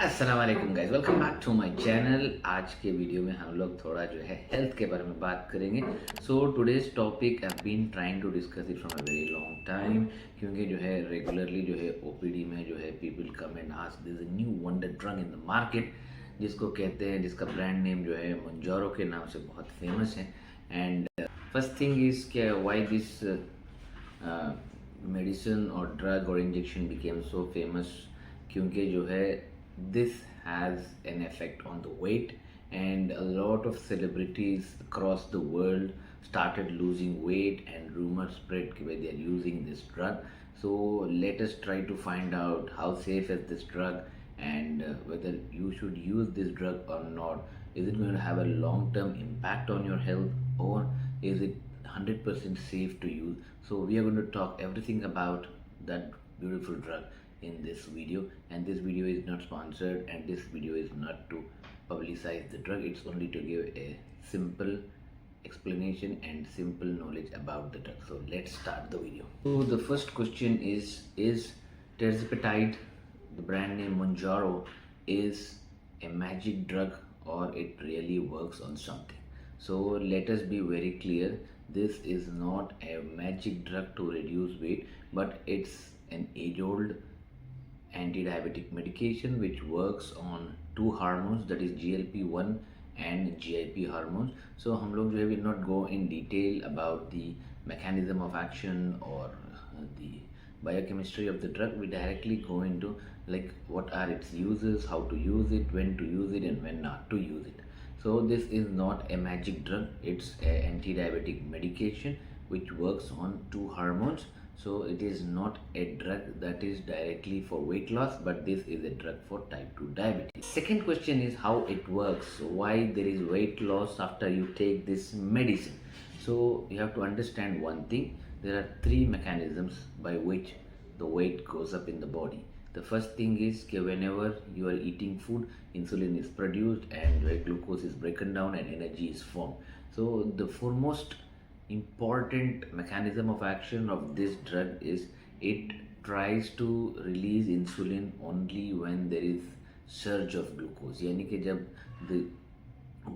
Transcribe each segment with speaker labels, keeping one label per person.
Speaker 1: अस्सलाम वालेकुम guys, welcome back to my channel. आज के वीडियो में हम लोग थोड़ा जो है हेल्थ के बारे में बात करेंगे। So today's topic I been trying to discuss it from a very long time, क्योंकि जो है रेगुलरली जो है ओपीडी में जो है people come and ask this new wonder drug in the market, जिसको कहते हैं, जिसका ब्रांड नेम जो है मोंजारो के नाम से बहुत फेमस है। एंड फर्स्ट थिंग इज के व्हाई दिस मेडिसिन और ड्रग और इंजेक्शन बिकेम सो फेमस, क्योंकि जो है this has an effect on the weight, and a lot of celebrities across the world started losing weight and rumors spread that they are using this drug. So let us try to find out how safe is this drug, and whether you should use this drug or not. Is it going to have a long term impact on your health, or is it 100% safe to use? So we are going to talk everything about that beautiful drug in this video, and this video is not sponsored, and this video is not to publicize the drug. It's only to give a simple explanation and simple knowledge about the drug. So let's start the video. So the first question is terzepatide, the brand name Mounjaro, is a magic drug, or it really works on something? So let us be very clear, this is not a magic drug to reduce weight, but it's an age old anti-diabetic medication which works on two hormones, that is GLP-1 and GIP hormones. So हम लोग जो है will not go in detail about the mechanism of action or the biochemistry of the drug. We directly go into like what are its uses, how to use it, when to use it, and when not to use it. So this is not a magic drug, it's an anti-diabetic medication which works on two hormones. So it is not a drug that is directly for weight loss, but this is a drug for type 2 diabetes. Second question is how it works, why there is weight loss after you take this medicine. So you have to understand one thing, there are three mechanisms by which the weight goes up in the body. The first thing is that whenever you are eating food, insulin is produced and glucose is broken down and energy is formed. So the foremost important mechanism of action of this drug is it tries to release insulin only when there is surge of glucose, yani कि जब the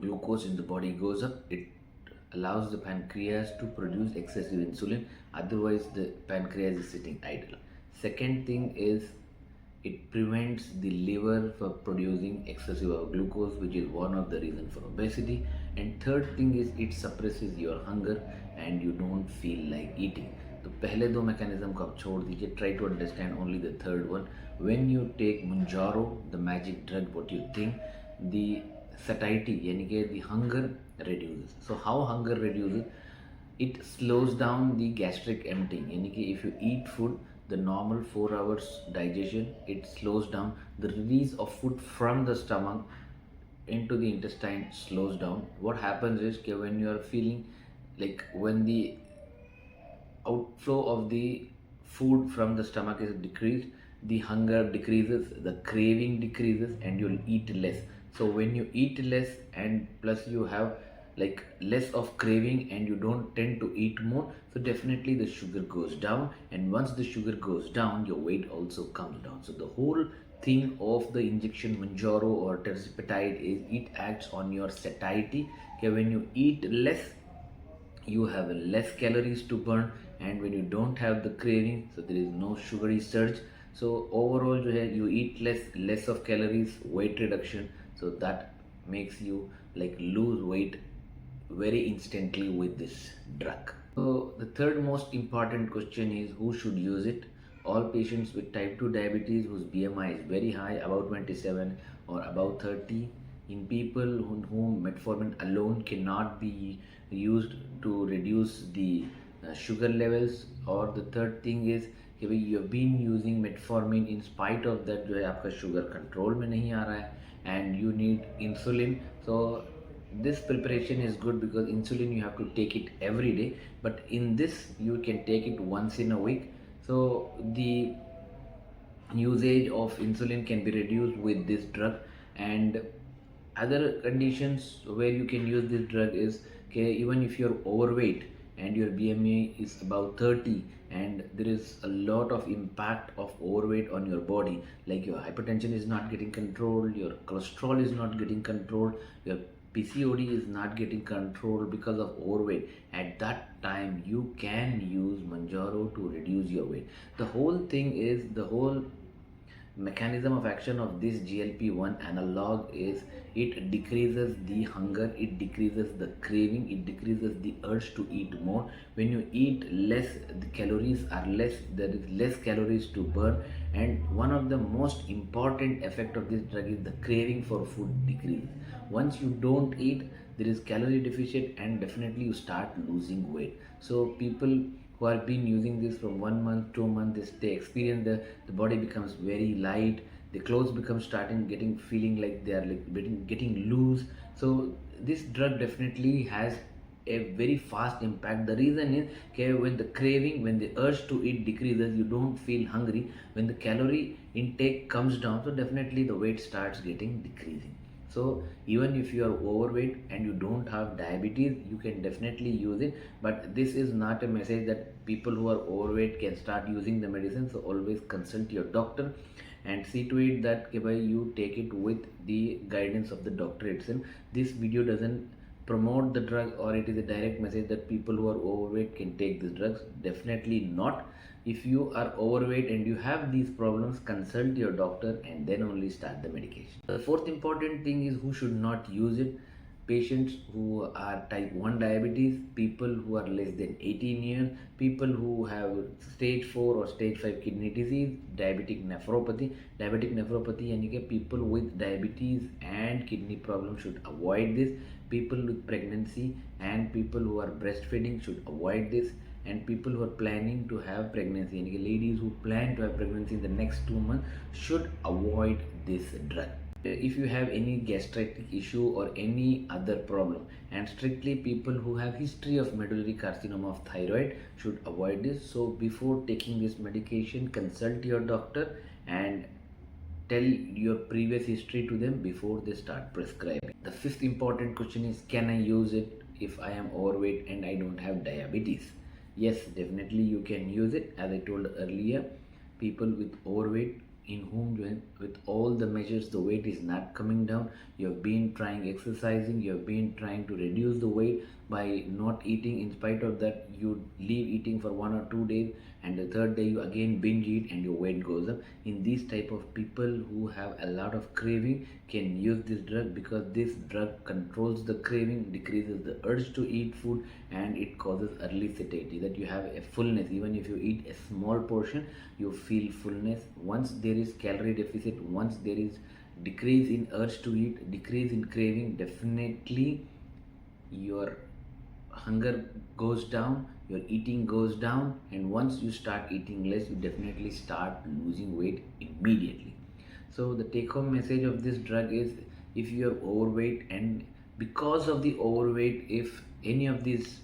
Speaker 1: glucose in the body goes up, it allows the pancreas to produce excessive insulin, otherwise the pancreas is sitting idle. Second thing is it prevents the liver from producing excessive glucose, which is one of the reasons for obesity. And third thing is it suppresses your hunger and you don't feel like eating. तो पहले दो mechanism को आप छोड़ दीजिए, try to understand only the third one. When you take Mounjaro, the magic drug, what you think, the satiety यानी कि the hunger reduces. So how hunger reduces? It slows down the gastric emptying, यानी कि if you eat food, the normal 4 hours digestion, it slows down. The release of food from the stomach into the intestine slows down. What happens is that when you are feeling like when the outflow of the food from the stomach is decreased, the hunger decreases, the craving decreases, and you'll eat less. So when you eat less and plus you have like less of craving and you don't tend to eat more, so definitely the sugar goes down, and once the sugar goes down, your weight also comes down. So the whole thing of the injection Mounjaro or terzepatide is it acts on your satiety. Okay, when you eat less, you have less calories to burn, and when you don't have the craving, so there is no sugary surge. So overall जो है you eat less of calories, weight reduction, so that makes you like lose weight very instantly with this drug. So the third most important question is who should use it. All patients with type 2 diabetes whose BMI is very high, about 27 or about 30, in people whom metformin alone cannot be used to reduce the sugar levels, or the third thing is कि भाई you have been using metformin, in spite of that जो है आपका sugar control में नहीं आ रहा है and you need insulin. So this preparation is good because insulin you have to take it every day, but in this you can take it once in a week. So the usage of insulin can be reduced with this drug. And other conditions where you can use this drug is okay, even if you're overweight, and your BMI is about 30, and there is a lot of impact of overweight on your body, like your hypertension is not getting controlled, your cholesterol is not getting controlled, your PCOD is not getting controlled because of overweight. At that time you can use Mounjaro to reduce your weight. The whole thing is, the whole mechanism of action of this GLP-1 analog is it decreases the hunger, it decreases the craving, it decreases the urge to eat more. When you eat less, the calories are less, there is less calories to burn, and one of the most important effect of this drug is the craving for food decreases. Once you don't eat, there is calorie deficit, and definitely you start losing weight. So people who have been using this from 1 month, 2 months, they experience the body becomes very light, the clothes become starting getting feeling like they are like getting loose. So this drug definitely has a very fast impact. The reason is, okay, when the craving, when the urge to eat decreases, you don't feel hungry. When the calorie intake comes down, so definitely the weight starts getting decreasing. So even if you are overweight and you don't have diabetes, you can definitely use it. But this is not a message that people who are overweight can start using the medicine. So always consult your doctor and see to it that you take it with the guidance of the doctor itself. This video doesn't promote the drug, or it is a direct message that people who are overweight can take these drugs. Definitely not. If you are overweight and you have these problems, consult your doctor and then only start the medication. The fourth important thing is who should not use it. Patients who are type 1 diabetes, people who are less than 18 years, people who have stage 4 or stage 5 kidney disease, diabetic nephropathy. Diabetic nephropathy यानी कि people with diabetes and kidney problem should avoid this. People with pregnancy and people who are breastfeeding should avoid this. And people who are planning to have pregnancy, यानी कि ladies who plan to have pregnancy in the next 2 months should avoid this drug. If you have any gastritic issue or any other problem, and strictly people who have history of medullary carcinoma of thyroid should avoid this. So before taking this medication, consult your doctor and tell your previous history to them before they start prescribing. The fifth important question is, can I use it if I am overweight and I don't have diabetes? Yes, definitely you can use it. As I told earlier, people with overweight in whom with all the measures the weight is not coming down, you have been trying exercising, you have been trying to reduce the weight by not eating, in spite of that you leave eating for 1 or 2 days, and the third day you again binge eat and your weight goes up. In these type of people who have a lot of craving can use this drug, because this drug controls the craving, decreases the urge to eat food, and it causes early satiety, that you have a fullness. Even if you eat a small portion, you feel fullness. Once there is calorie deficit, once there is decrease in urge to eat, decrease in craving, definitely your hunger goes down, your eating goes down, and once you start eating less, you definitely start losing weight immediately. So the take home message of this drug is, if you are overweight and because of the overweight, if any of these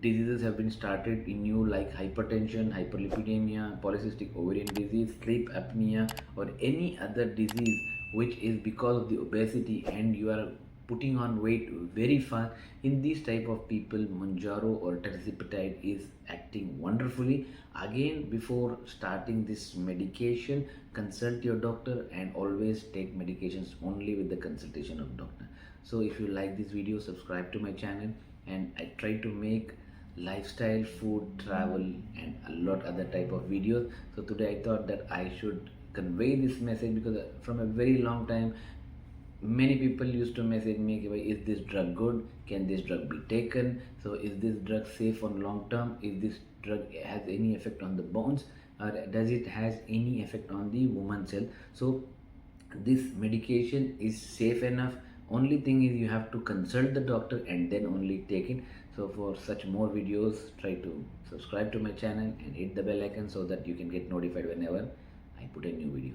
Speaker 1: diseases have been started in you, like hypertension, hyperlipidemia, polycystic ovarian disease, sleep apnea, or any other disease which is because of the obesity, and you are putting on weight very fast, in these type of people, Mounjaro or tirzepatide is acting wonderfully. Again, before starting this medication, consult your doctor and always take medications only with the consultation of doctor. So if you like this video, subscribe to my channel, and I try to make lifestyle, food, travel, and a lot other type of videos. So today I thought that I should convey this message, because from a very long time many people used to message me, is this drug good, can this drug be taken, so is this drug safe on long term, is this drug has any effect on the bones, or does it has any effect on the woman's health. So this medication is safe enough. Only thing is, you have to consult the doctor and then only take it. So for such more videos, try to subscribe to my channel and hit the bell icon so that you can get notified whenever I put a new video.